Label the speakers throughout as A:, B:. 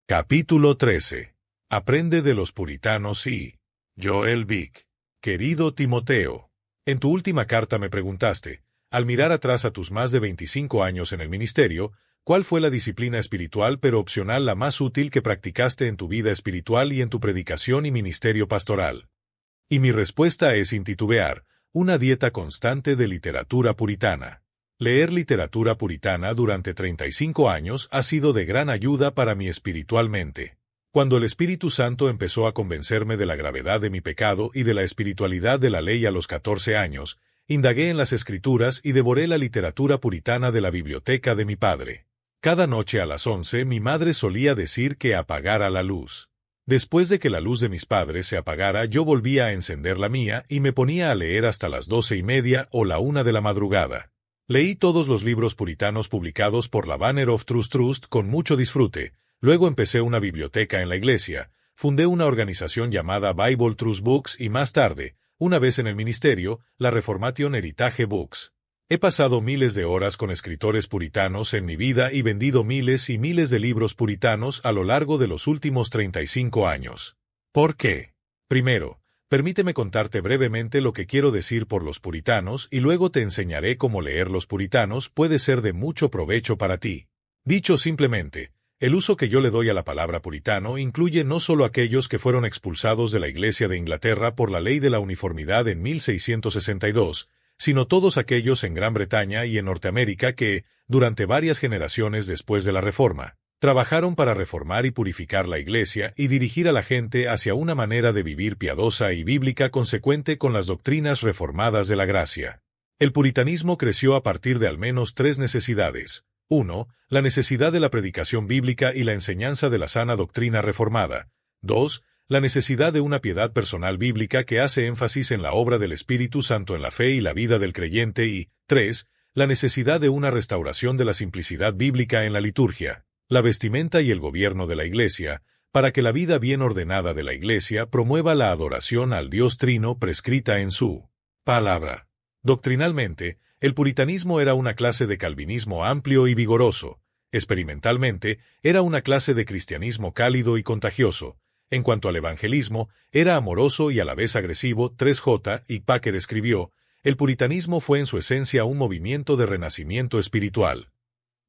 A: Capítulo 13. Aprende de los puritanos y Joel Vick. Querido Timoteo, en tu última carta me preguntaste, al mirar atrás a tus más de 25 años en el ministerio, ¿cuál fue la disciplina espiritual pero opcional la más útil que practicaste en tu vida espiritual y en tu predicación y ministerio pastoral? Y mi respuesta es sin titubear, una dieta constante de literatura puritana. Leer literatura puritana durante 35 años ha sido de gran ayuda para mí espiritualmente. Cuando el Espíritu Santo empezó a convencerme de la gravedad de mi pecado y de la espiritualidad de la ley a los 14 años, indagué en las Escrituras y devoré la literatura puritana de la biblioteca de mi padre. Cada noche a las 11 mi madre solía decir que apagara la luz. Después de que la luz de mis padres se apagara, yo volvía a encender la mía y me ponía a leer hasta las 12:30 o la 1 de la madrugada. Leí todos los libros puritanos publicados por la Banner of Truth Trust con mucho disfrute. Luego empecé una biblioteca en la iglesia, fundé una organización llamada Bible Truth Books y más tarde, una vez en el ministerio, la Reformation Heritage Books. He pasado miles de horas con escritores puritanos en mi vida y vendido miles y miles de libros puritanos a lo largo de los últimos 35 años. ¿Por qué? Primero, permíteme contarte brevemente lo que quiero decir por los puritanos y luego te enseñaré cómo leer los puritanos puede ser de mucho provecho para ti. Dicho simplemente, el uso que yo le doy a la palabra puritano incluye no solo aquellos que fueron expulsados de la Iglesia de Inglaterra por la ley de la uniformidad en 1662, sino todos aquellos en Gran Bretaña y en Norteamérica que, durante varias generaciones después de la Reforma, trabajaron para reformar y purificar la Iglesia y dirigir a la gente hacia una manera de vivir piadosa y bíblica consecuente con las doctrinas reformadas de la gracia. El puritanismo creció a partir de al menos tres necesidades. 1. La necesidad de la predicación bíblica y la enseñanza de la sana doctrina reformada. 2. La necesidad de una piedad personal bíblica que hace énfasis en la obra del Espíritu Santo en la fe y la vida del creyente y 3. La necesidad de una restauración de la simplicidad bíblica en la liturgia, la vestimenta y el gobierno de la Iglesia, para que la vida bien ordenada de la Iglesia promueva la adoración al Dios Trino prescrita en su palabra. Doctrinalmente, el puritanismo era una clase de calvinismo amplio y vigoroso. Experimentalmente, era una clase de cristianismo cálido y contagioso. En cuanto al evangelismo, era amoroso y a la vez agresivo. 3J. y Packer escribió, el puritanismo fue en su esencia un movimiento de renacimiento espiritual.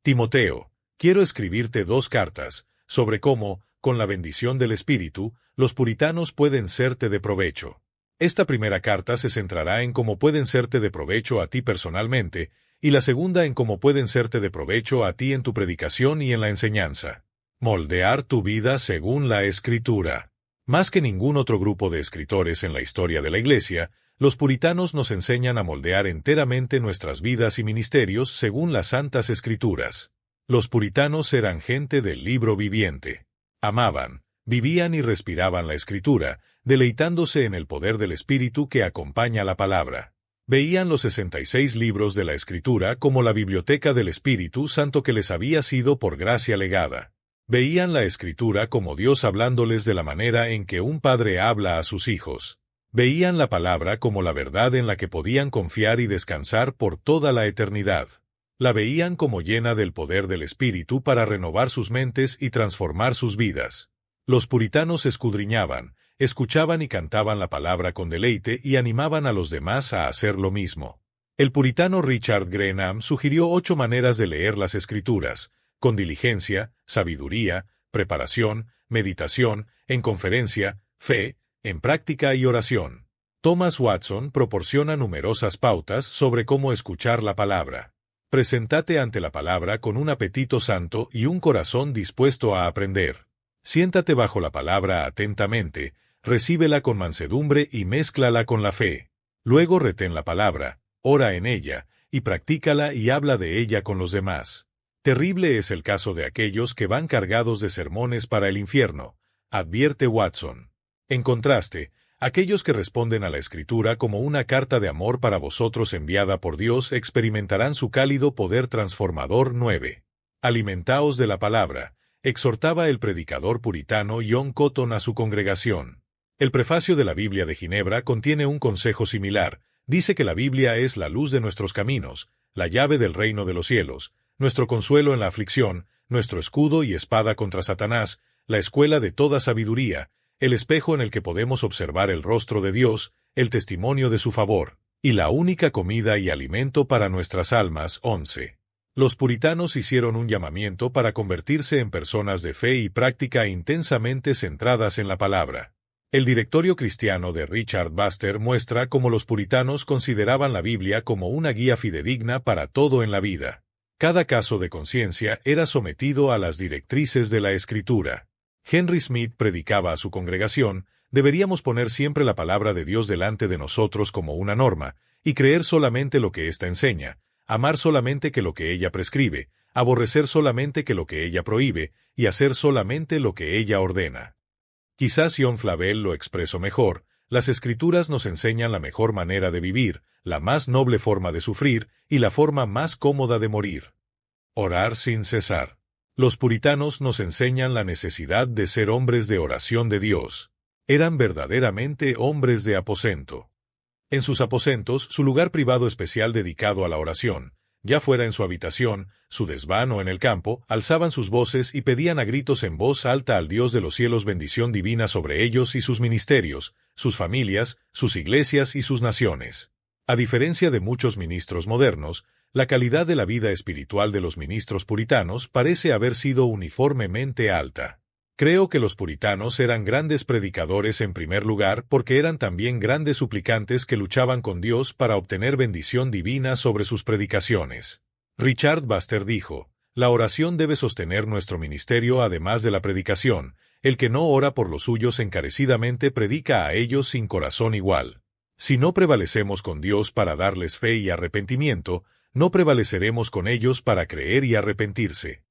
A: Timoteo, quiero escribirte 2 cartas, sobre cómo, con la bendición del Espíritu, los puritanos pueden serte de provecho. Esta primera carta se centrará en cómo pueden serte de provecho a ti personalmente, y la segunda en cómo pueden serte de provecho a ti en tu predicación y en la enseñanza. Moldear tu vida según la Escritura. Más que ningún otro grupo de escritores en la historia de la Iglesia, los puritanos nos enseñan a moldear enteramente nuestras vidas y ministerios según las Santas Escrituras. Los puritanos eran gente del libro viviente. Amaban, vivían y respiraban la Escritura, deleitándose en el poder del Espíritu que acompaña la palabra. Veían los 66 libros de la Escritura como la biblioteca del Espíritu Santo que les había sido por gracia legada. Veían la Escritura como Dios hablándoles de la manera en que un padre habla a sus hijos. Veían la palabra como la verdad en la que podían confiar y descansar por toda la eternidad. La veían como llena del poder del Espíritu para renovar sus mentes y transformar sus vidas. Los puritanos escudriñaban, escuchaban y cantaban la palabra con deleite y animaban a los demás a hacer lo mismo. El puritano Richard Greenham sugirió 8 maneras de leer las Escrituras, con diligencia, sabiduría, preparación, meditación, en conferencia, fe, en práctica y oración. Thomas Watson proporciona numerosas pautas sobre cómo escuchar la palabra. Preséntate ante la palabra con un apetito santo y un corazón dispuesto a aprender. Siéntate bajo la palabra atentamente, recíbela con mansedumbre y mézclala con la fe. Luego retén la palabra, ora en ella, y practícala y habla de ella con los demás. Terrible es el caso de aquellos que van cargados de sermones para el infierno, advierte Watson. En contraste, aquellos que responden a la Escritura como una carta de amor para vosotros enviada por Dios experimentarán su cálido poder transformador. 9. Alimentaos de la palabra, exhortaba el predicador puritano John Cotton a su congregación. El prefacio de la Biblia de Ginebra contiene un consejo similar. Dice que la Biblia es la luz de nuestros caminos, la llave del reino de los cielos, nuestro consuelo en la aflicción, nuestro escudo y espada contra Satanás, la escuela de toda sabiduría, el espejo en el que podemos observar el rostro de Dios, el testimonio de su favor, y la única comida y alimento para nuestras almas. 11. Los puritanos hicieron un llamamiento para convertirse en personas de fe y práctica intensamente centradas en la palabra. El directorio cristiano de Richard Baxter muestra cómo los puritanos consideraban la Biblia como una guía fidedigna para todo en la vida. Cada caso de conciencia era sometido a las directrices de la Escritura. Henry Smith predicaba a su congregación: deberíamos poner siempre la palabra de Dios delante de nosotros como una norma, y creer solamente lo que ésta enseña, amar solamente que lo que ella prescribe, aborrecer solamente que lo que ella prohíbe, y hacer solamente lo que ella ordena. Quizás John Flavel lo expresó mejor: las Escrituras nos enseñan la mejor manera de vivir, la más noble forma de sufrir, y la forma más cómoda de morir. Orar sin cesar. Los puritanos nos enseñan la necesidad de ser hombres de oración de Dios. Eran verdaderamente hombres de aposento. En sus aposentos, su lugar privado especial dedicado a la oración, ya fuera en su habitación, su desván o en el campo, alzaban sus voces y pedían a gritos en voz alta al Dios de los cielos bendición divina sobre ellos y sus ministerios, sus familias, sus iglesias y sus naciones. A diferencia de muchos ministros modernos, la calidad de la vida espiritual de los ministros puritanos parece haber sido uniformemente alta. Creo que los puritanos eran grandes predicadores en primer lugar porque eran también grandes suplicantes que luchaban con Dios para obtener bendición divina sobre sus predicaciones. Richard Baxter dijo: la oración debe sostener nuestro ministerio además de la predicación. El que no ora por los suyos encarecidamente predica a ellos sin corazón igual. Si no prevalecemos con Dios para darles fe y arrepentimiento, no prevaleceremos con ellos para creer y arrepentirse.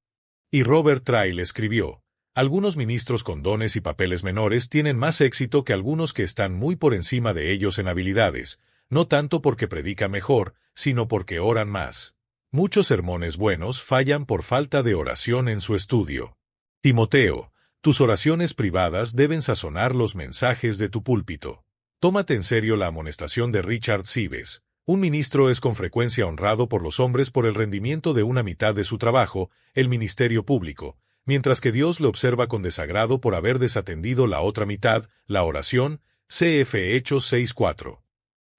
A: Y Robert Traill escribió: algunos ministros con dones y papeles menores tienen más éxito que algunos que están muy por encima de ellos en habilidades, no tanto porque predican mejor, sino porque oran más. Muchos sermones buenos fallan por falta de oración en su estudio. Timoteo, tus oraciones privadas deben sazonar los mensajes de tu púlpito. Tómate en serio la amonestación de Richard Sibbes. Un ministro es con frecuencia honrado por los hombres por el rendimiento de una mitad de su trabajo, el ministerio público, mientras que Dios le observa con desagrado por haber desatendido la otra mitad, la oración. Cf. Hechos 6:4.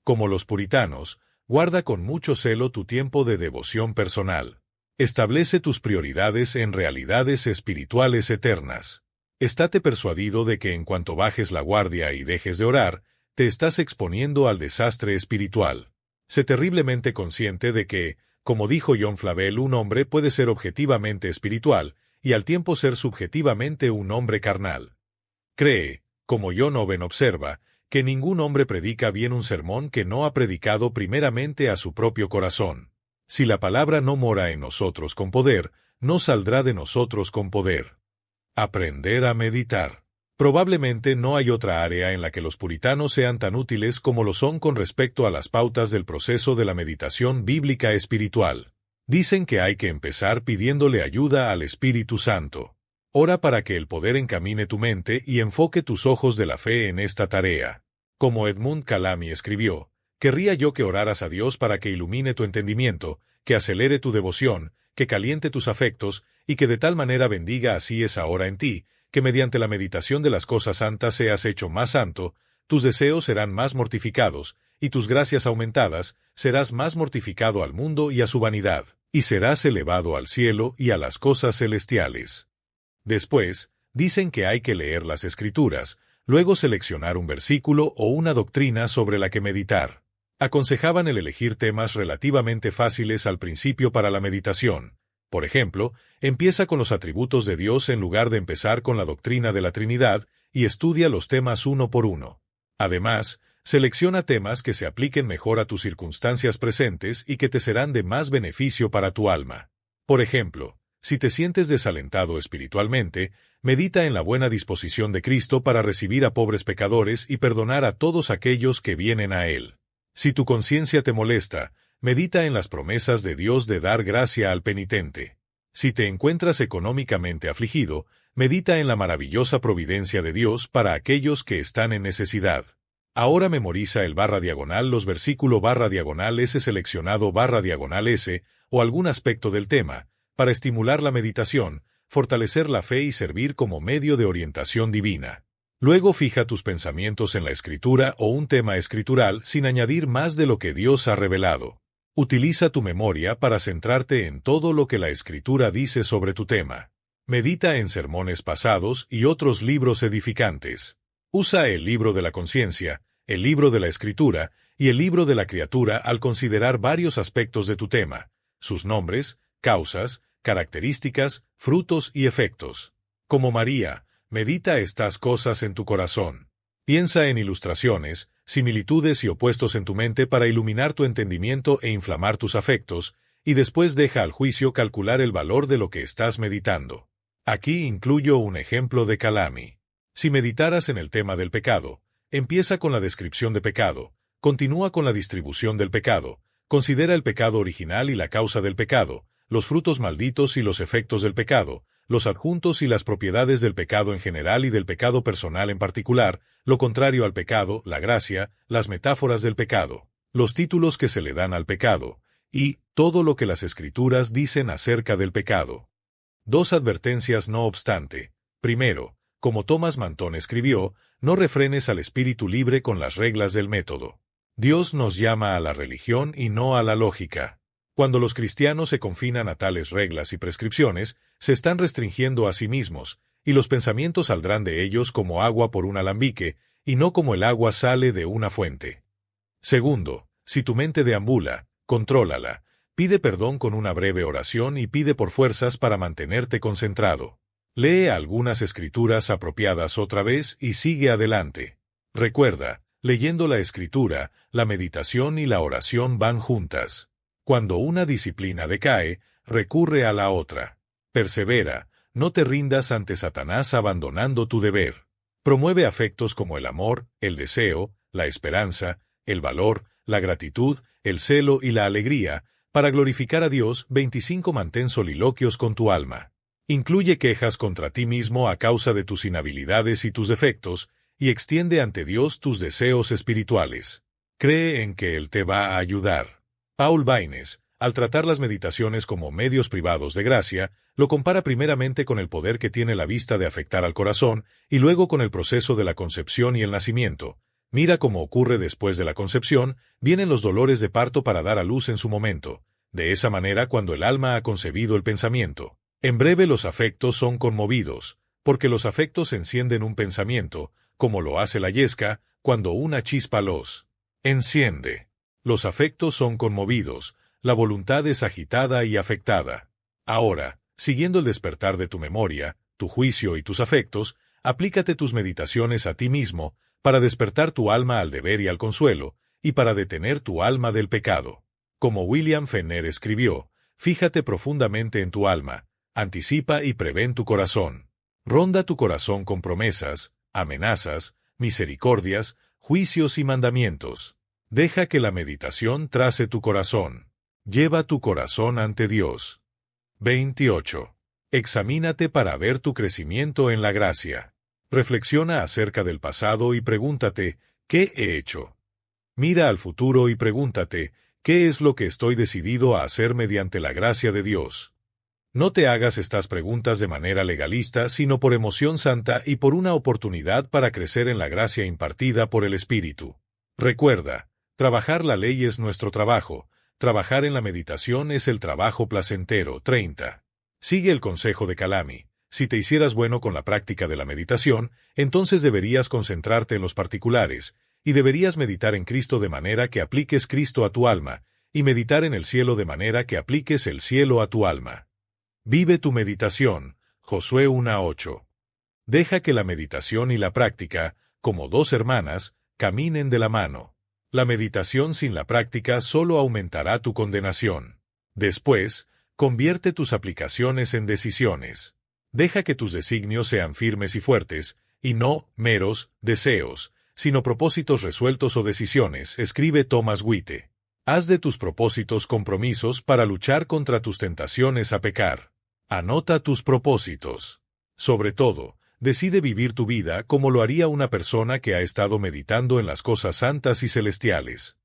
A: Como los puritanos, guarda con mucho celo tu tiempo de devoción personal. Establece tus prioridades en realidades espirituales eternas. Estate persuadido de que en cuanto bajes la guardia y dejes de orar, te estás exponiendo al desastre espiritual. Sé terriblemente consciente de que, como dijo John Flavel, un hombre puede ser objetivamente espiritual, y al tiempo ser subjetivamente un hombre carnal. Cree, como John Owen observa, que ningún hombre predica bien un sermón que no ha predicado primeramente a su propio corazón. Si la palabra no mora en nosotros con poder, no saldrá de nosotros con poder. Aprender a meditar. Probablemente no hay otra área en la que los puritanos sean tan útiles como lo son con respecto a las pautas del proceso de la meditación bíblica espiritual. Dicen que hay que empezar pidiéndole ayuda al Espíritu Santo. Ora para que el poder encamine tu mente y enfoque tus ojos de la fe en esta tarea. Como Edmund Calamy escribió: querría yo que oraras a Dios para que ilumine tu entendimiento, que acelere tu devoción, que caliente tus afectos, y que de tal manera bendiga así esa hora en ti, que mediante la meditación de las cosas santas seas hecho más santo, tus deseos serán más mortificados, y tus gracias aumentadas, serás más mortificado al mundo y a su vanidad, y serás elevado al cielo y a las cosas celestiales. Después, dicen que hay que leer las Escrituras, luego seleccionar un versículo o una doctrina sobre la que meditar. Aconsejaban el elegir temas relativamente fáciles al principio para la meditación. Por ejemplo, empieza con los atributos de Dios en lugar de empezar con la doctrina de la Trinidad, y estudia los temas uno por uno. Además, selecciona temas que se apliquen mejor a tus circunstancias presentes y que te serán de más beneficio para tu alma. Por ejemplo, si te sientes desalentado espiritualmente, medita en la buena disposición de Cristo para recibir a pobres pecadores y perdonar a todos aquellos que vienen a Él. Si tu conciencia te molesta, medita en las promesas de Dios de dar gracia al penitente. Si te encuentras económicamente afligido, medita en la maravillosa providencia de Dios para aquellos que están en necesidad. Ahora memoriza el // los versículo // seleccionado // o algún aspecto del tema, para estimular la meditación, fortalecer la fe y servir como medio de orientación divina. Luego fija tus pensamientos en la escritura o un tema escritural sin añadir más de lo que Dios ha revelado. Utiliza tu memoria para centrarte en todo lo que la escritura dice sobre tu tema. Medita en sermones pasados y otros libros edificantes. Usa el libro de la conciencia, el libro de la escritura y el libro de la criatura al considerar varios aspectos de tu tema, sus nombres, causas, características, frutos y efectos. Como María, medita estas cosas en tu corazón. Piensa en ilustraciones, similitudes y opuestos en tu mente para iluminar tu entendimiento e inflamar tus afectos, y después deja al juicio calcular el valor de lo que estás meditando. Aquí incluyo un ejemplo de Calami. Si meditaras en el tema del pecado, empieza con la descripción de pecado, continúa con la distribución del pecado, considera el pecado original y la causa del pecado, los frutos malditos y los efectos del pecado, los adjuntos y las propiedades del pecado en general y del pecado personal en particular, lo contrario al pecado, la gracia, las metáforas del pecado, los títulos que se le dan al pecado, y todo lo que las Escrituras dicen acerca del pecado. 2 advertencias no obstante. Primero, como Thomas Manton escribió, no refrenes al espíritu libre con las reglas del método. Dios nos llama a la religión y no a la lógica. Cuando los cristianos se confinan a tales reglas y prescripciones, se están restringiendo a sí mismos, y los pensamientos saldrán de ellos como agua por un alambique, y no como el agua sale de una fuente. Segundo, si tu mente deambula, contrólala, pide perdón con una breve oración y pide por fuerzas para mantenerte concentrado. Lee algunas escrituras apropiadas otra vez y sigue adelante. Recuerda, leyendo la escritura, la meditación y la oración van juntas. Cuando una disciplina decae, recurre a la otra. Persevera, no te rindas ante Satanás abandonando tu deber. Promueve afectos como el amor, el deseo, la esperanza, el valor, la gratitud, el celo y la alegría. Para glorificar a Dios, 25 mantén soliloquios con tu alma. Incluye quejas contra ti mismo a causa de tus inhabilidades y tus defectos, y extiende ante Dios tus deseos espirituales. Cree en que Él te va a ayudar. Paul Baines, al tratar las meditaciones como medios privados de gracia, lo compara primeramente con el poder que tiene la vista de afectar al corazón y luego con el proceso de la concepción y el nacimiento. Mira cómo ocurre después de la concepción, vienen los dolores de parto para dar a luz en su momento. De esa manera cuando el alma ha concebido el pensamiento. En breve los afectos son conmovidos, porque los afectos encienden un pensamiento, como lo hace la yesca cuando una chispa los enciende. Los afectos son conmovidos, la voluntad es agitada y afectada. Ahora, siguiendo el despertar de tu memoria, tu juicio y tus afectos, aplícate tus meditaciones a ti mismo, para despertar tu alma al deber y al consuelo, y para detener tu alma del pecado. Como William Fenner escribió, fíjate profundamente en tu alma, anticipa y prevén tu corazón. Ronda tu corazón con promesas, amenazas, misericordias, juicios y mandamientos. Deja que la meditación trace tu corazón. Lleva tu corazón ante Dios. 28. Examínate para ver tu crecimiento en la gracia. Reflexiona acerca del pasado y pregúntate, ¿qué he hecho? Mira al futuro y pregúntate, ¿qué es lo que estoy decidido a hacer mediante la gracia de Dios? No te hagas estas preguntas de manera legalista, sino por emoción santa y por una oportunidad para crecer en la gracia impartida por el Espíritu. Recuerda, trabajar la ley es nuestro trabajo, trabajar en la meditación es el trabajo placentero. 30. Sigue el consejo de Calami. Si te hicieras bueno con la práctica de la meditación, entonces deberías concentrarte en los particulares, y deberías meditar en Cristo de manera que apliques Cristo a tu alma, y meditar en el cielo de manera que apliques el cielo a tu alma. Vive tu meditación. Josué 1:8. Deja que la meditación y la práctica, como dos hermanas, caminen de la mano. La meditación sin la práctica solo aumentará tu condenación. Después, convierte tus aplicaciones en decisiones. Deja que tus designios sean firmes y fuertes, y no meros deseos, sino propósitos resueltos o decisiones, escribe Thomas Witte. Haz de tus propósitos compromisos para luchar contra tus tentaciones a pecar. Anota tus propósitos. Sobre todo, decide vivir tu vida como lo haría una persona que ha estado meditando en las cosas santas y celestiales.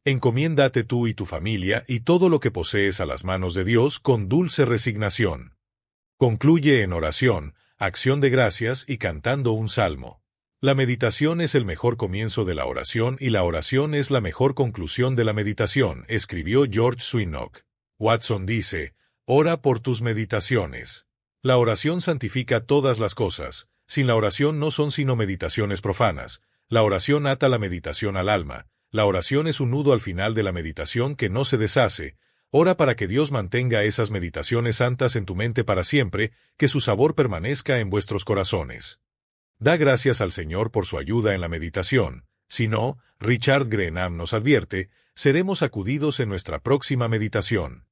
A: Encomiéndate tú y tu familia y todo lo que posees a las manos de Dios con dulce resignación. Concluye en oración, acción de gracias y cantando un salmo. La meditación es el mejor comienzo de la oración y la oración es la mejor conclusión de la meditación, escribió George Swinnock. Watson dice, ora por tus meditaciones. La oración santifica todas las cosas. Sin la oración no son sino meditaciones profanas. La oración ata la meditación al alma. La oración es un nudo al final de la meditación que no se deshace. Ora para que Dios mantenga esas meditaciones santas en tu mente para siempre, que su sabor permanezca en vuestros corazones. Da gracias al Señor por su ayuda en la meditación. Si no, Richard Grenham nos advierte, seremos sacudidos en nuestra próxima meditación.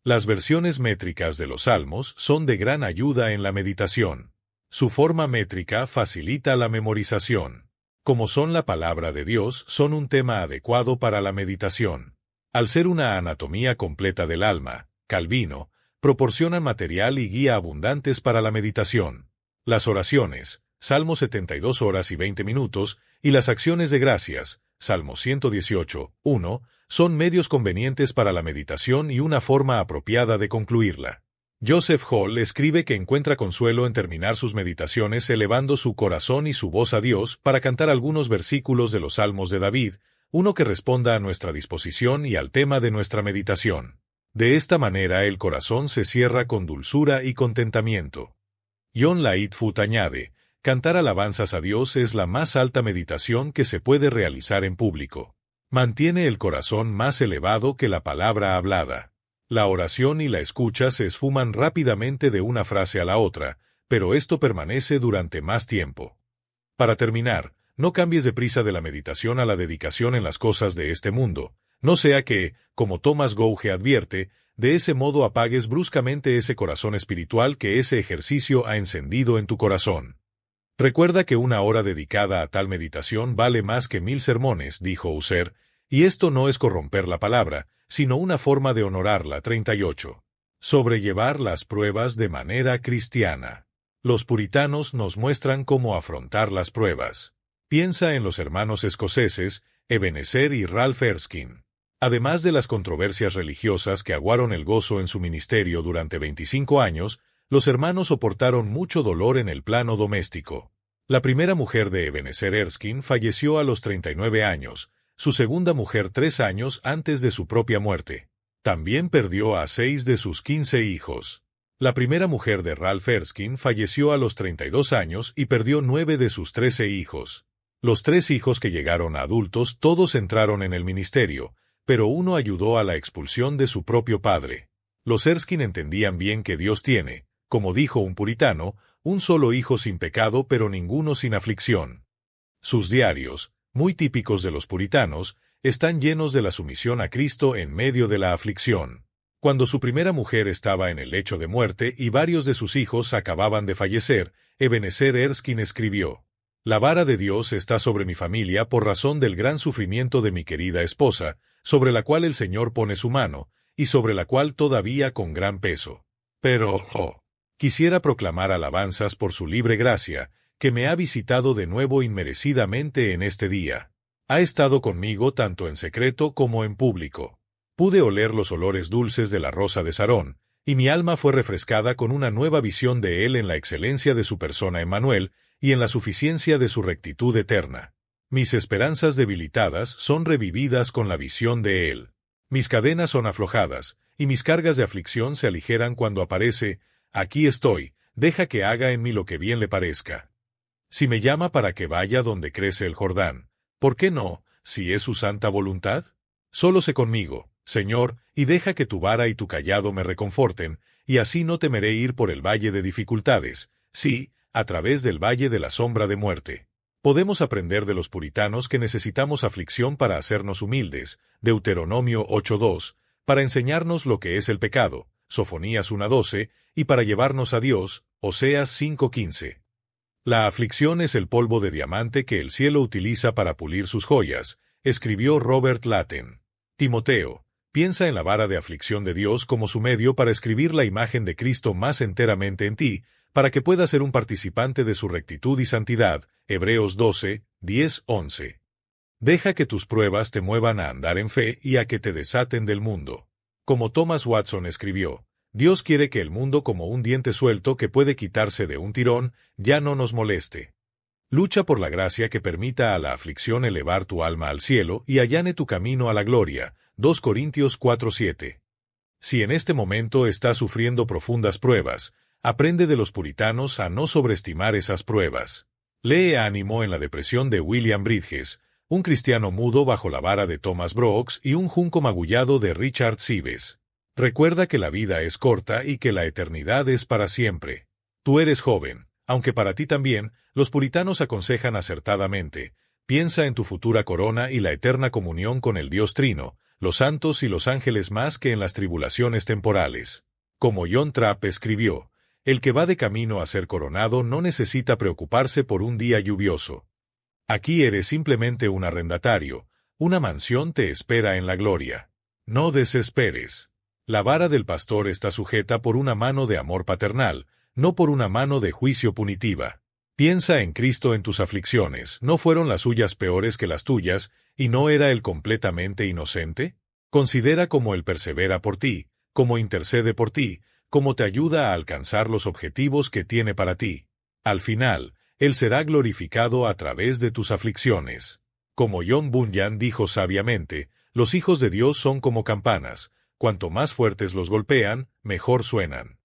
A: Las versiones métricas de los Salmos son de gran ayuda en la meditación. Su forma métrica facilita la memorización. Como son la palabra de Dios, son un tema adecuado para la meditación. Al ser una anatomía completa del alma, Calvino, proporcionan material y guía abundantes para la meditación. Las oraciones, Salmo 72 horas y 20 minutos, y las acciones de gracias, Salmo 118, 1, son medios convenientes para la meditación y una forma apropiada de concluirla. Joseph Hall escribe que encuentra consuelo en terminar sus meditaciones elevando su corazón y su voz a Dios para cantar algunos versículos de los Salmos de David, uno que responda a nuestra disposición y al tema de nuestra meditación. De esta manera el corazón se cierra con dulzura y contentamiento. John Lightfoot añade, cantar alabanzas a Dios es la más alta meditación que se puede realizar en público. Mantiene el corazón más elevado que la palabra hablada. La oración y la escucha se esfuman rápidamente de una frase a la otra, pero esto permanece durante más tiempo. Para terminar, no cambies de prisa de la meditación a la dedicación en las cosas de este mundo, no sea que, como Thomas Gouge advierte, de ese modo apagues bruscamente ese corazón espiritual que ese ejercicio ha encendido en tu corazón. Recuerda que una hora dedicada a tal meditación vale más que 1000 sermones, dijo Husserl, y esto no es corromper la palabra, sino una forma de honorarla. 38. Sobrellevar las pruebas de manera cristiana. Los puritanos nos muestran cómo afrontar las pruebas. Piensa en los hermanos escoceses, Ebenezer y Ralph Erskine. Además de las controversias religiosas que aguaron el gozo en su ministerio durante 25 años, los hermanos soportaron mucho dolor en el plano doméstico. La primera mujer de Ebenezer Erskine falleció a los 39 años, su segunda mujer 3 años antes de su propia muerte. También perdió a 6 de sus 15 hijos. La primera mujer de Ralph Erskine falleció a los 32 años y perdió 9 de sus 13 hijos. Los 3 hijos que llegaron a adultos todos entraron en el ministerio, pero uno ayudó a la expulsión de su propio padre. Los Erskine entendían bien que Dios tiene, como dijo un puritano, un solo hijo sin pecado pero ninguno sin aflicción. Sus diarios, muy típicos de los puritanos, están llenos de la sumisión a Cristo en medio de la aflicción. Cuando su primera mujer estaba en el lecho de muerte y varios de sus hijos acababan de fallecer, Ebenezer Erskine escribió, «La vara de Dios está sobre mi familia por razón del gran sufrimiento de mi querida esposa, sobre la cual el Señor pone su mano, y sobre la cual todavía con gran peso. Pero, quisiera proclamar alabanzas por su libre gracia, que me ha visitado de nuevo inmerecidamente en este día. Ha estado conmigo tanto en secreto como en público. Pude oler los olores dulces de la rosa de Sarón, y mi alma fue refrescada con una nueva visión de él en la excelencia de su persona Emmanuel y en la suficiencia de su rectitud eterna. Mis esperanzas debilitadas son revividas con la visión de él. Mis cadenas son aflojadas, y mis cargas de aflicción se aligeran cuando aparece, aquí estoy, deja que haga en mí lo que bien le parezca. Si me llama para que vaya donde crece el Jordán, ¿por qué no, si es su santa voluntad? Solo sé conmigo, Señor, y deja que tu vara y tu cayado me reconforten, y así no temeré ir por el valle de dificultades, sí, a través del valle de la sombra de muerte. Podemos aprender de los puritanos que necesitamos aflicción para hacernos humildes, Deuteronomio 8:2, para enseñarnos lo que es el pecado, Sofonías 1:12, y para llevarnos a Dios, Oseas 5:15. La aflicción es el polvo de diamante que el cielo utiliza para pulir sus joyas, escribió Robert Latten. Timoteo, piensa en la vara de aflicción de Dios como su medio para escribir la imagen de Cristo más enteramente en ti, para que puedas ser un participante de su rectitud y santidad, Hebreos 12, 10, 11. Deja que tus pruebas te muevan a andar en fe y a que te desaten del mundo. Como Thomas Watson escribió, Dios quiere que el mundo, como un diente suelto que puede quitarse de un tirón, ya no nos moleste. Lucha por la gracia que permita a la aflicción elevar tu alma al cielo y allane tu camino a la gloria. 2 Corintios 4:7. Si en este momento estás sufriendo profundas pruebas, aprende de los puritanos a no sobreestimar esas pruebas. Lee Ánimo en la depresión de William Bridges, Un cristiano mudo bajo la vara de Thomas Brooks y Un junco magullado de Richard Sives. Recuerda que la vida es corta y que la eternidad es para siempre. Tú eres joven, aunque para ti también, los puritanos aconsejan acertadamente. Piensa en tu futura corona y la eterna comunión con el Dios Trino, los santos y los ángeles más que en las tribulaciones temporales. Como John Trapp escribió, el que va de camino a ser coronado no necesita preocuparse por un día lluvioso. Aquí eres simplemente un arrendatario, una mansión te espera en la gloria. No desesperes. La vara del pastor está sujeta por una mano de amor paternal, no por una mano de juicio punitiva. Piensa en Cristo en tus aflicciones, ¿no fueron las suyas peores que las tuyas, y no era Él completamente inocente? Considera cómo Él persevera por ti, cómo intercede por ti, cómo te ayuda a alcanzar los objetivos que tiene para ti. Al final, Él será glorificado a través de tus aflicciones. Como John Bunyan dijo sabiamente, los hijos de Dios son como campanas, cuanto más fuertes los golpean, mejor suenan.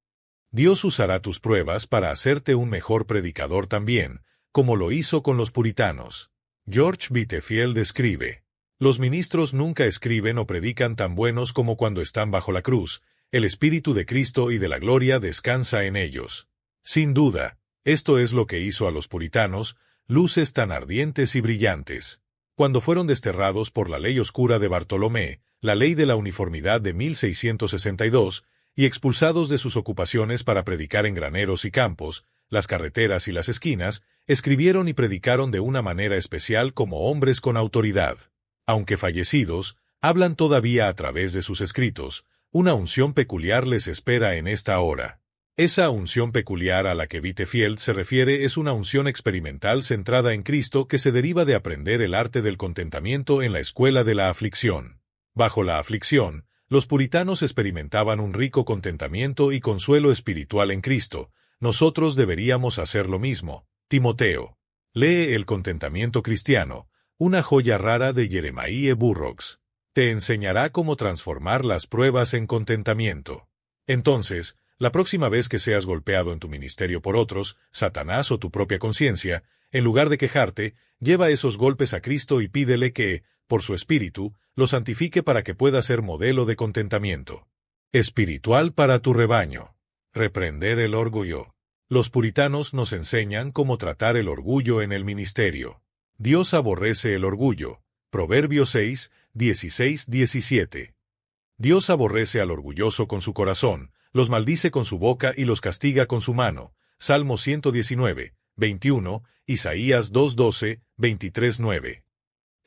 A: Dios usará tus pruebas para hacerte un mejor predicador también, como lo hizo con los puritanos. George Whitefield escribe, los ministros nunca escriben o predican tan buenos como cuando están bajo la cruz, el Espíritu de Cristo y de la gloria descansa en ellos. Sin duda, esto es lo que hizo a los puritanos, luces tan ardientes y brillantes. Cuando fueron desterrados por la ley oscura de Bartolomé, la ley de la uniformidad de 1662, y expulsados de sus ocupaciones para predicar en graneros y campos, las carreteras y las esquinas, escribieron y predicaron de una manera especial como hombres con autoridad. Aunque fallecidos, hablan todavía a través de sus escritos, una unción peculiar les espera en esta hora. Esa unción peculiar a la que Whitefield se refiere es una unción experimental centrada en Cristo que se deriva de aprender el arte del contentamiento en la escuela de la aflicción. Bajo la aflicción, los puritanos experimentaban un rico contentamiento y consuelo espiritual en Cristo. Nosotros deberíamos hacer lo mismo. Timoteo. Lee El contentamiento cristiano, una joya rara de Jeremiah Burroughs. Te enseñará cómo transformar las pruebas en contentamiento. Entonces, la próxima vez que seas golpeado en tu ministerio por otros, Satanás o tu propia conciencia, en lugar de quejarte, lleva esos golpes a Cristo y pídele que, por su Espíritu, lo santifique para que pueda ser modelo de contentamiento. Espiritual para tu rebaño. Reprender el orgullo. Los puritanos nos enseñan cómo tratar el orgullo en el ministerio. Dios aborrece el orgullo. Proverbios 6, 16, 17. Dios aborrece al orgulloso con su corazón, los maldice con su boca y los castiga con su mano. Salmo 119, 21, Isaías 2:12, 23:9.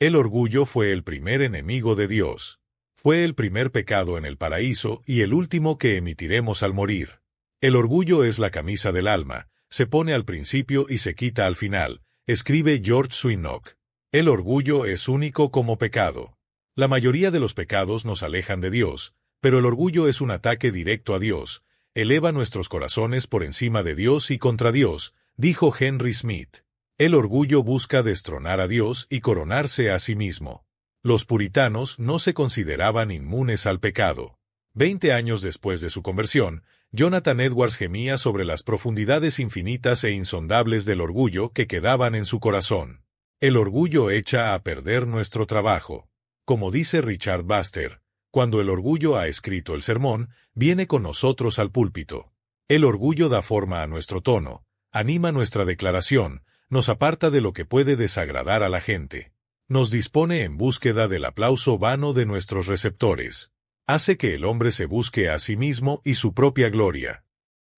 A: El orgullo fue el primer enemigo de Dios. Fue el primer pecado en el paraíso y el último que emitiremos al morir. El orgullo es la camisa del alma, se pone al principio y se quita al final, escribe George Swinnock. El orgullo es único como pecado. La mayoría de los pecados nos alejan de Dios, pero el orgullo es un ataque directo a Dios, eleva nuestros corazones por encima de Dios y contra Dios, dijo Henry Smith. El orgullo busca destronar a Dios y coronarse a sí mismo. Los puritanos no se consideraban inmunes al pecado. 20 años después de su conversión, Jonathan Edwards gemía sobre las profundidades infinitas e insondables del orgullo que quedaban en su corazón. El orgullo echa a perder nuestro trabajo. Como dice Richard Baxter, cuando el orgullo ha escrito el sermón, viene con nosotros al púlpito. El orgullo da forma a nuestro tono, anima nuestra declaración, nos aparta de lo que puede desagradar a la gente. Nos dispone en búsqueda del aplauso vano de nuestros receptores. Hace que el hombre se busque a sí mismo y su propia gloria.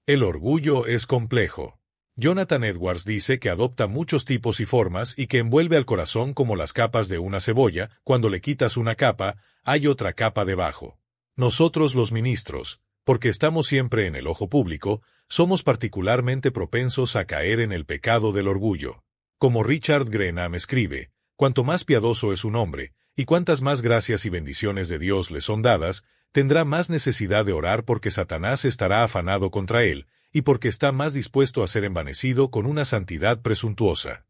A: El orgullo es complejo. Jonathan Edwards dice que adopta muchos tipos y formas y que envuelve al corazón como las capas de una cebolla. Cuando le quitas una capa, hay otra capa debajo. Nosotros los ministros, porque estamos siempre en el ojo público, somos particularmente propensos a caer en el pecado del orgullo. Como Richard Grenham escribe, cuanto más piadoso es un hombre, y cuantas más gracias y bendiciones de Dios le son dadas, tendrá más necesidad de orar porque Satanás estará afanado contra él, y porque está más dispuesto a ser envanecido con una santidad presuntuosa.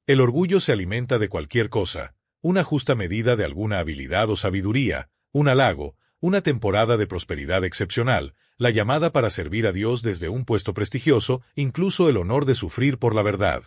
A: El orgullo se alimenta de cualquier cosa, una justa medida de alguna habilidad o sabiduría, un halago, una temporada de prosperidad excepcional, la llamada para servir a Dios desde un puesto prestigioso, incluso el honor de sufrir por la verdad.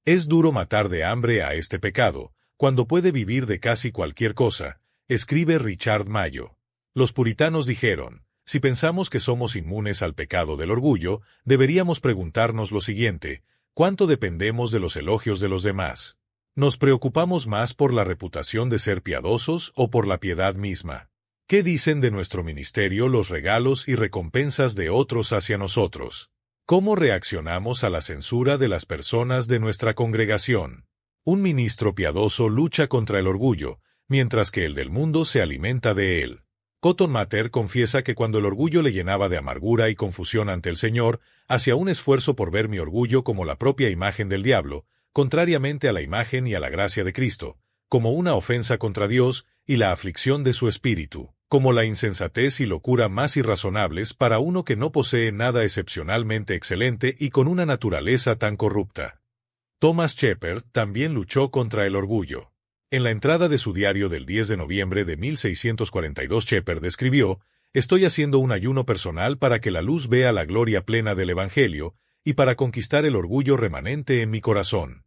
A: Es duro matar de hambre a este pecado, cuando puede vivir de casi cualquier cosa, escribe Richard Mayo. Los puritanos dijeron, si pensamos que somos inmunes al pecado del orgullo, deberíamos preguntarnos lo siguiente: ¿cuánto dependemos de los elogios de los demás? ¿Nos preocupamos más por la reputación de ser piadosos o por la piedad misma? ¿Qué dicen de nuestro ministerio los regalos y recompensas de otros hacia nosotros? ¿Cómo reaccionamos a la censura de las personas de nuestra congregación? Un ministro piadoso lucha contra el orgullo, mientras que el del mundo se alimenta de él. Cotton Mather confiesa que cuando el orgullo le llenaba de amargura y confusión ante el Señor, hacía un esfuerzo por ver mi orgullo como la propia imagen del diablo, contrariamente a la imagen y a la gracia de Cristo, como una ofensa contra Dios y la aflicción de su espíritu, como la insensatez y locura más irrazonables para uno que no posee nada excepcionalmente excelente y con una naturaleza tan corrupta. Thomas Shepard también luchó contra el orgullo. En la entrada de su diario del 10 de noviembre de 1642 Shepard escribió: «Estoy haciendo un ayuno personal para que la luz vea la gloria plena del Evangelio y para conquistar el orgullo remanente en mi corazón».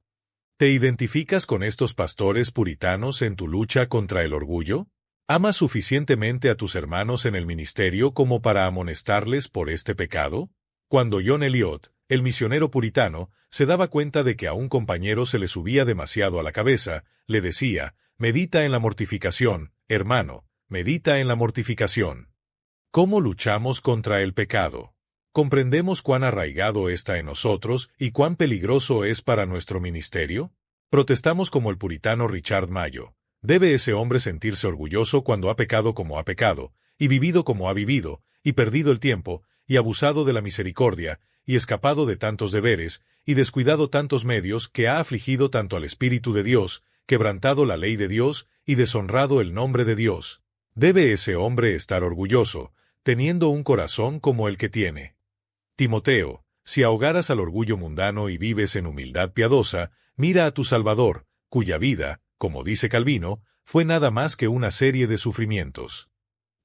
A: ¿Te identificas con estos pastores puritanos en tu lucha contra el orgullo? ¿Amas suficientemente a tus hermanos en el ministerio como para amonestarles por este pecado? Cuando John Eliot, el misionero puritano, se daba cuenta de que a un compañero se le subía demasiado a la cabeza, le decía: «Medita en la mortificación, hermano, medita en la mortificación». ¿Cómo luchamos contra el pecado? ¿Comprendemos cuán arraigado está en nosotros y cuán peligroso es para nuestro ministerio? Protestamos como el puritano Richard Mayo. ¿Debe ese hombre sentirse orgulloso cuando ha pecado como ha pecado, y vivido como ha vivido, y perdido el tiempo, y abusado de la misericordia, y escapado de tantos deberes, y descuidado tantos medios, que ha afligido tanto al Espíritu de Dios, quebrantado la ley de Dios, y deshonrado el nombre de Dios? ¿Debe ese hombre estar orgulloso, teniendo un corazón como el que tiene? Timoteo, si ahogaras al orgullo mundano y vives en humildad piadosa, mira a tu Salvador, cuya vida, como dice Calvino, fue nada más que una serie de sufrimientos.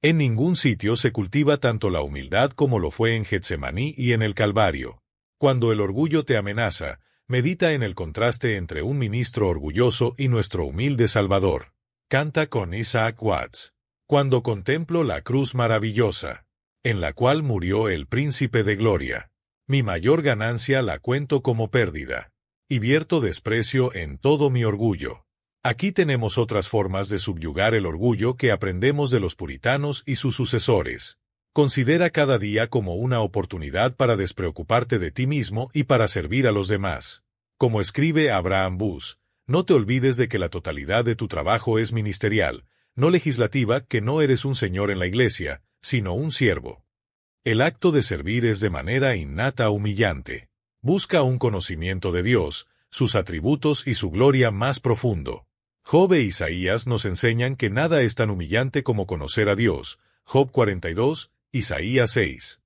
A: En ningún sitio se cultiva tanto la humildad como lo fue en Getsemaní y en el Calvario. Cuando el orgullo te amenaza, medita en el contraste entre un ministro orgulloso y nuestro humilde Salvador. Canta con Isaac Watts. Cuando contemplo la cruz maravillosa, en la cual murió el Príncipe de Gloria, mi mayor ganancia la cuento como pérdida, y vierto desprecio en todo mi orgullo. Aquí tenemos otras formas de subyugar el orgullo que aprendemos de los puritanos y sus sucesores. Considera cada día como una oportunidad para despreocuparte de ti mismo y para servir a los demás. Como escribe Abraham Bush, no te olvides de que la totalidad de tu trabajo es ministerial, no legislativa, que no eres un señor en la iglesia, sino un siervo. El acto de servir es de manera innata humillante. Busca un conocimiento de Dios, sus atributos y su gloria más profundo. Job e Isaías nos enseñan que nada es tan humillante como conocer a Dios. Job 42, Isaías 6.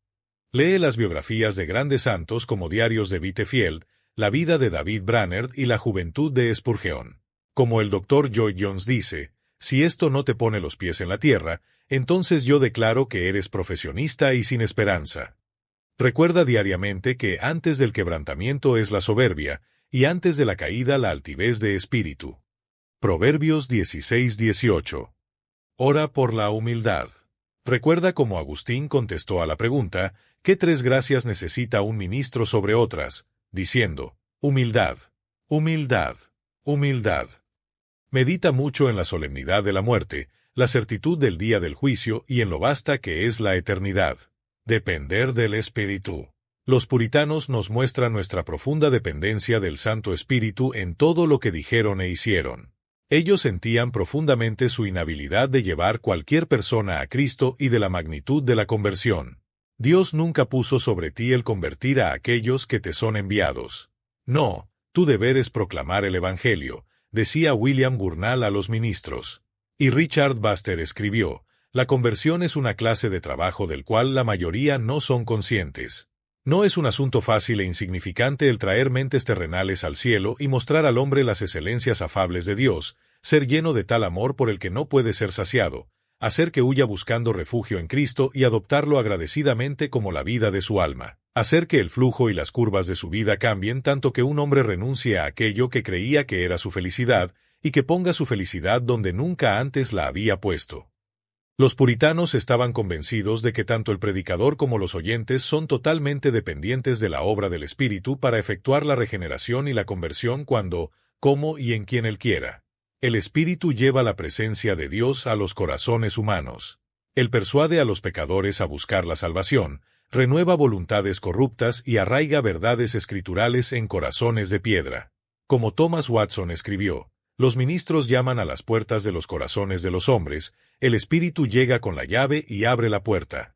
A: Lee las biografías de grandes santos como Diarios de Whitefield, La vida de David Brainerd y La juventud de Spurgeon. Como el Dr. Lloyd Jones dice, si esto no te pone los pies en la tierra, entonces yo declaro que eres profesionista y sin esperanza. Recuerda diariamente que antes del quebrantamiento es la soberbia, y antes de la caída la altivez de espíritu. Proverbios 16:18. Ora por la humildad. Recuerda cómo Agustín contestó a la pregunta, ¿qué tres gracias necesita un ministro sobre otras? Diciendo, humildad, humildad, humildad. Medita mucho en la solemnidad de la muerte, la certitud del día del juicio y en lo vasta que es la eternidad. Depender del Espíritu. Los puritanos nos muestran nuestra profunda dependencia del Santo Espíritu en todo lo que dijeron e hicieron. Ellos sentían profundamente su inhabilidad de llevar cualquier persona a Cristo y de la magnitud de la conversión. Dios nunca puso sobre ti el convertir a aquellos que te son enviados. No, tu deber es proclamar el Evangelio, decía William Gurnall a los ministros. Y Richard Baxter escribió, la conversión es una clase de trabajo del cual la mayoría no son conscientes. No es un asunto fácil e insignificante el traer mentes terrenales al cielo y mostrar al hombre las excelencias afables de Dios, ser lleno de tal amor por el que no puede ser saciado, hacer que huya buscando refugio en Cristo y adoptarlo agradecidamente como la vida de su alma, hacer que el flujo y las curvas de su vida cambien tanto que un hombre renuncie a aquello que creía que era su felicidad y que ponga su felicidad donde nunca antes la había puesto. Los puritanos estaban convencidos de que tanto el predicador como los oyentes son totalmente dependientes de la obra del Espíritu para efectuar la regeneración y la conversión cuando, como y en quien Él quiera. El Espíritu lleva la presencia de Dios a los corazones humanos. Él persuade a los pecadores a buscar la salvación, renueva voluntades corruptas y arraiga verdades escriturales en corazones de piedra. Como Thomas Watson escribió, los ministros llaman a las puertas de los corazones de los hombres, el Espíritu llega con la llave y abre la puerta.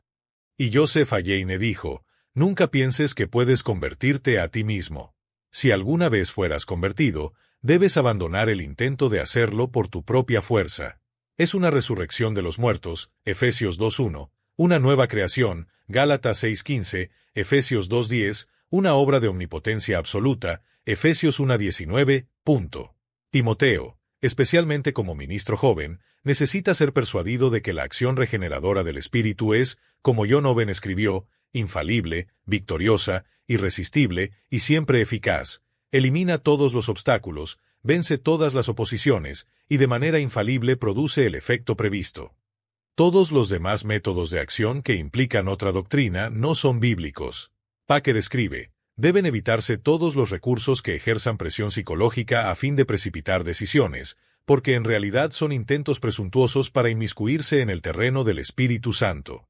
A: Y Joseph Alleine dijo, nunca pienses que puedes convertirte a ti mismo. Si alguna vez fueras convertido, debes abandonar el intento de hacerlo por tu propia fuerza. Es una resurrección de los muertos, Efesios 2:1, una nueva creación, Gálatas 6:15, Efesios 2:10, una obra de omnipotencia absoluta, Efesios 1:19, punto. Timoteo, especialmente como ministro joven, necesita ser persuadido de que la acción regeneradora del Espíritu es, como John Owen escribió, infalible, victoriosa, irresistible y siempre eficaz. Elimina todos los obstáculos, vence todas las oposiciones, y de manera infalible produce el efecto previsto. Todos los demás métodos de acción que implican otra doctrina no son bíblicos. Packer escribe, deben evitarse todos los recursos que ejerzan presión psicológica a fin de precipitar decisiones, porque en realidad son intentos presuntuosos para inmiscuirse en el terreno del Espíritu Santo.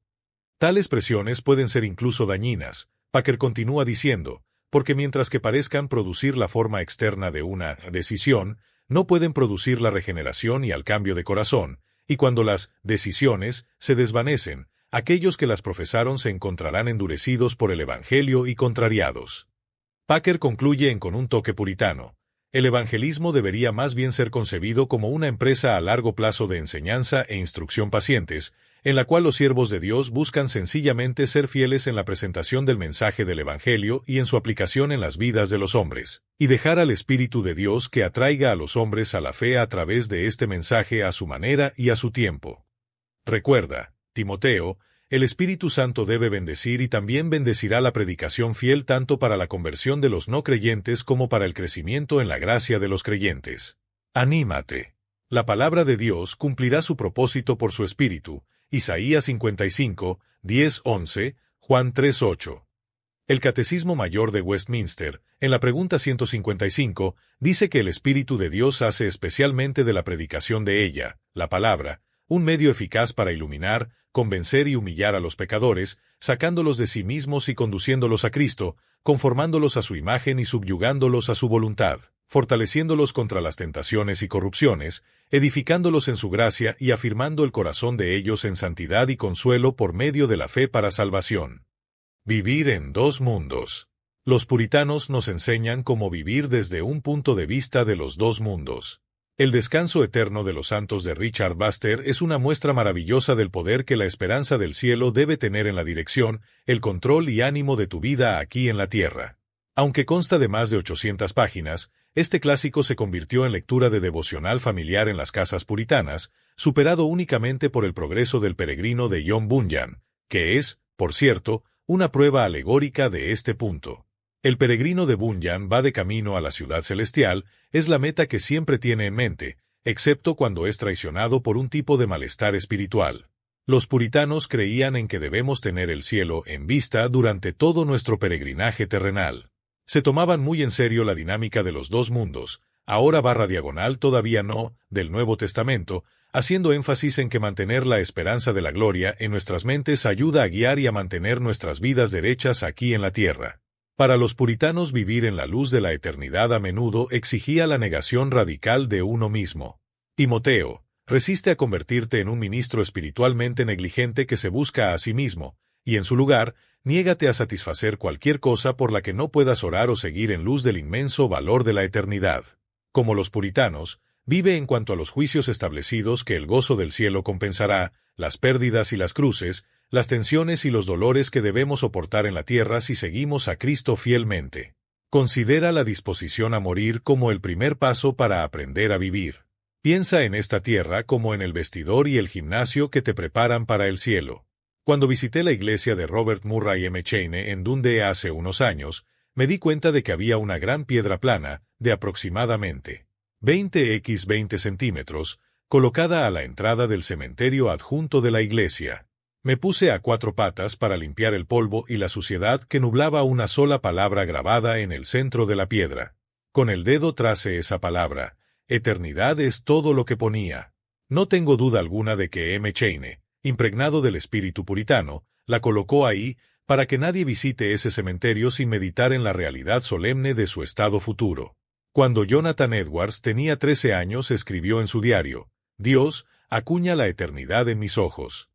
A: Tales presiones pueden ser incluso dañinas, Packer continúa diciendo, porque mientras que parezcan producir la forma externa de una decisión, no pueden producir la regeneración y el cambio de corazón, y cuando las decisiones se desvanecen, aquellos que las profesaron se encontrarán endurecidos por el Evangelio y contrariados. Packer concluye con un toque puritano. El evangelismo debería más bien ser concebido como una empresa a largo plazo de enseñanza e instrucción pacientes, en la cual los siervos de Dios buscan sencillamente ser fieles en la presentación del mensaje del Evangelio y en su aplicación en las vidas de los hombres, y dejar al Espíritu de Dios que atraiga a los hombres a la fe a través de este mensaje a su manera y a su tiempo. Recuerda, Timoteo, el Espíritu Santo debe bendecir y también bendecirá la predicación fiel tanto para la conversión de los no creyentes como para el crecimiento en la gracia de los creyentes. Anímate. La palabra de Dios cumplirá su propósito por su Espíritu. Isaías 55, 10-11, Juan 3:8. El Catecismo Mayor de Westminster, en la pregunta 155, dice que el Espíritu de Dios hace especialmente de la predicación de ella, la palabra, un medio eficaz para iluminar, convencer y humillar a los pecadores, sacándolos de sí mismos y conduciéndolos a Cristo, conformándolos a su imagen y subyugándolos a su voluntad, fortaleciéndolos contra las tentaciones y corrupciones, edificándolos en su gracia y afirmando el corazón de ellos en santidad y consuelo por medio de la fe para salvación. Vivir en dos mundos. Los puritanos nos enseñan cómo vivir desde un punto de vista de los dos mundos. El descanso eterno de los santos de Richard Baxter es una muestra maravillosa del poder que la esperanza del cielo debe tener en la dirección, el control y ánimo de tu vida aquí en la tierra. Aunque consta de más de 800 páginas, este clásico se convirtió en lectura de devocional familiar en las casas puritanas, superado únicamente por el progreso del peregrino de John Bunyan, que es, por cierto, una prueba alegórica de este punto. El peregrino de Bunyan va de camino a la ciudad celestial, es la meta que siempre tiene en mente, excepto cuando es traicionado por un tipo de malestar espiritual. Los puritanos creían en que debemos tener el cielo en vista durante todo nuestro peregrinaje terrenal. Se tomaban muy en serio la dinámica de los dos mundos, ahora /diagonal todavía no, del Nuevo Testamento, haciendo énfasis en que mantener la esperanza de la gloria en nuestras mentes ayuda a guiar y a mantener nuestras vidas derechas aquí en la tierra. Para los puritanos vivir en la luz de la eternidad a menudo exigía la negación radical de uno mismo. Timoteo, resiste a convertirte en un ministro espiritualmente negligente que se busca a sí mismo, y en su lugar, niégate a satisfacer cualquier cosa por la que no puedas orar o seguir en luz del inmenso valor de la eternidad. Como los puritanos, Vive en cuanto a los juicios establecidos que el gozo del cielo compensará, las pérdidas y las cruces, las tensiones y los dolores que debemos soportar en la tierra si seguimos a Cristo fielmente. Considera la disposición a morir como el primer paso para aprender a vivir. Piensa en esta tierra como en el vestidor y el gimnasio que te preparan para el cielo. Cuando visité la iglesia de Robert Murray McCheyne en Dundee hace unos años, me di cuenta de que había una gran piedra plana, de aproximadamente 20 x 20 centímetros, colocada a la entrada del cementerio adjunto de la iglesia. Me puse a cuatro patas para limpiar el polvo y la suciedad que nublaba una sola palabra grabada en el centro de la piedra. Con el dedo tracé esa palabra. Eternidad es todo lo que ponía. No tengo duda alguna de que McCheyne, impregnado del espíritu puritano, la colocó ahí para que nadie visite ese cementerio sin meditar en la realidad solemne de su estado futuro. Cuando Jonathan Edwards tenía 13 años escribió en su diario, Dios, acuña la eternidad en mis ojos.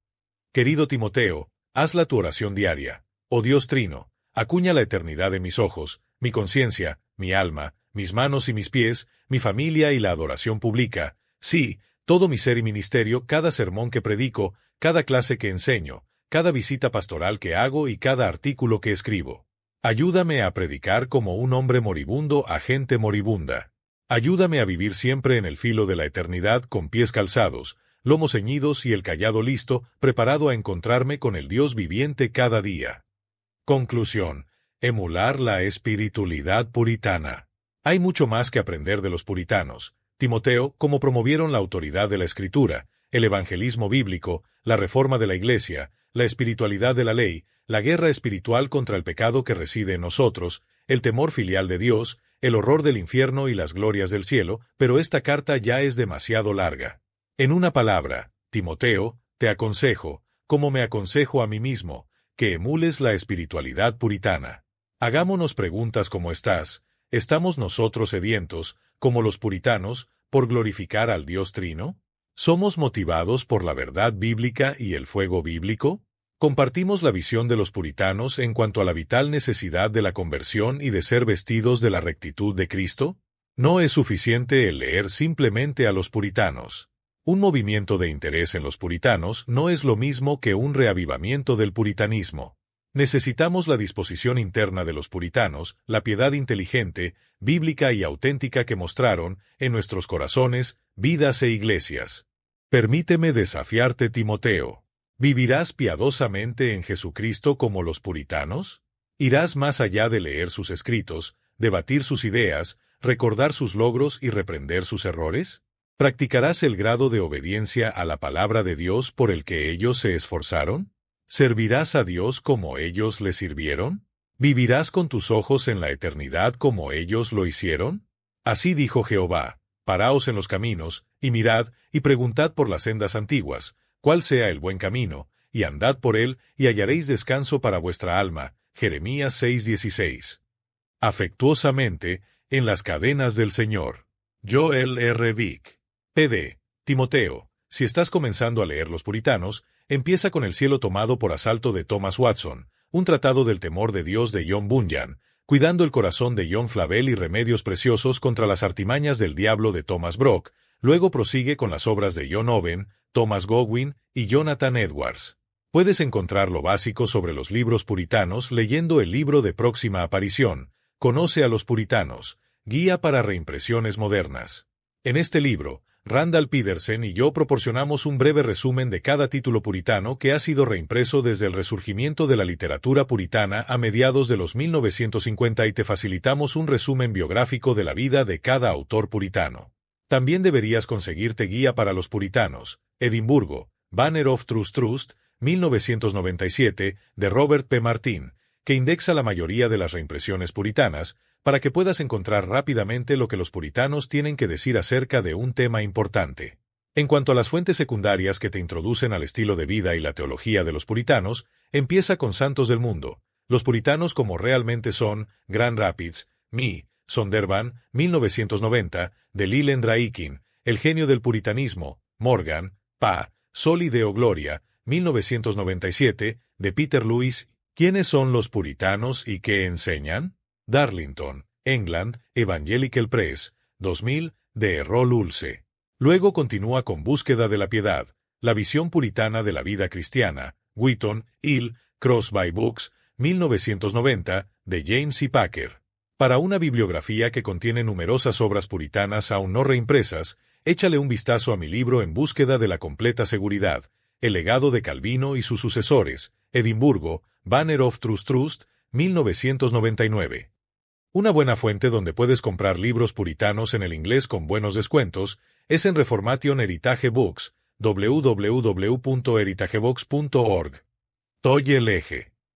A: Querido Timoteo, hazla tu oración diaria. Oh Dios Trino, acuña la eternidad en mis ojos, mi conciencia, mi alma, mis manos y mis pies, mi familia y la adoración pública, sí, todo mi ser y ministerio, cada sermón que predico, cada clase que enseño, cada visita pastoral que hago y cada artículo que escribo. Ayúdame a predicar como un hombre moribundo a gente moribunda. Ayúdame a vivir siempre en el filo de la eternidad con pies calzados, lomos ceñidos y el cayado listo, preparado a encontrarme con el Dios viviente cada día. Conclusión. Emular la espiritualidad puritana. Hay mucho más que aprender de los puritanos. Timoteo, cómo promovieron la autoridad de la Escritura, el evangelismo bíblico, la reforma de la Iglesia, la espiritualidad de la ley, la guerra espiritual contra el pecado que reside en nosotros, el temor filial de Dios, el horror del infierno y las glorias del cielo, pero esta carta ya es demasiado larga. En una palabra, Timoteo, te aconsejo, como me aconsejo a mí mismo, que emules la espiritualidad puritana. Hagámonos preguntas como estas. ¿Estamos nosotros sedientos, como los puritanos, por glorificar al Dios Trino? ¿Somos motivados por la verdad bíblica y el fuego bíblico? ¿Compartimos la visión de los puritanos en cuanto a la vital necesidad de la conversión y de ser vestidos de la rectitud de Cristo? No es suficiente el leer simplemente a los puritanos. Un movimiento de interés en los puritanos no es lo mismo que un reavivamiento del puritanismo. Necesitamos la disposición interna de los puritanos, la piedad inteligente, bíblica y auténtica que mostraron, en nuestros corazones, vidas e iglesias. Permíteme desafiarte, Timoteo. ¿Vivirás piadosamente en Jesucristo como los puritanos? ¿Irás más allá de leer sus escritos, debatir sus ideas, recordar sus logros y reprender sus errores? ¿Practicarás el grado de obediencia a la palabra de Dios por el que ellos se esforzaron? ¿Servirás a Dios como ellos le sirvieron? ¿Vivirás con tus ojos en la eternidad como ellos lo hicieron? Así dijo Jehová, paraos en los caminos, y mirad, y preguntad por las sendas antiguas, cuál sea el buen camino, y andad por él, y hallaréis descanso para vuestra alma. Jeremías 6:16. Afectuosamente, en las cadenas del Señor. Joel R. Vick. P.D. Timoteo, si estás comenzando a leer los puritanos, empieza con El cielo tomado por asalto de Thomas Watson, un tratado del temor de Dios de John Bunyan, Cuidando el corazón de John Flavel y Remedios preciosos contra las artimañas del diablo de Thomas Brock. Luego prosigue con las obras de John Owen, Thomas Godwin y Jonathan Edwards. Puedes encontrar lo básico sobre los libros puritanos leyendo el libro de Próxima Aparición, Conoce a los puritanos, Guía para reimpresiones modernas. En este libro, Randall Peterson y yo proporcionamos un breve resumen de cada título puritano que ha sido reimpreso desde el resurgimiento de la literatura puritana a mediados de los 1950 y te facilitamos un resumen biográfico de la vida de cada autor puritano. También deberías conseguirte Guía para los Puritanos, Edimburgo, Banner of Trust, 1997, de Robert P. Martin, que indexa la mayoría de las reimpresiones puritanas, para que puedas encontrar rápidamente lo que los puritanos tienen que decir acerca de un tema importante. En cuanto a las fuentes secundarias que te introducen al estilo de vida y la teología de los puritanos, empieza con Santos del Mundo, los puritanos como realmente son, Grand Rapids, Sondervan, 1990, de Leland Draikin, El genio del puritanismo, Morgan, Pa, Sol y Deo Gloria, 1997, de Peter Lewis. ¿Quiénes son los puritanos y qué enseñan? Darlington, England, Evangelical Press, 2000, de Errol Ulse. Luego continúa con Búsqueda de la Piedad, la visión puritana de la vida cristiana, Wheaton, Hill, Cross by Books, 1990, de James E. Packer. Para una bibliografía que contiene numerosas obras puritanas aún no reimpresas, échale un vistazo a mi libro En búsqueda de la completa seguridad, El legado de Calvino y sus sucesores, Edimburgo, Banner of Trust, 1999. Una buena fuente donde puedes comprar libros puritanos en el inglés con buenos descuentos es en Reformation Heritage Books, www.heritagebox.org. Toy el Eje.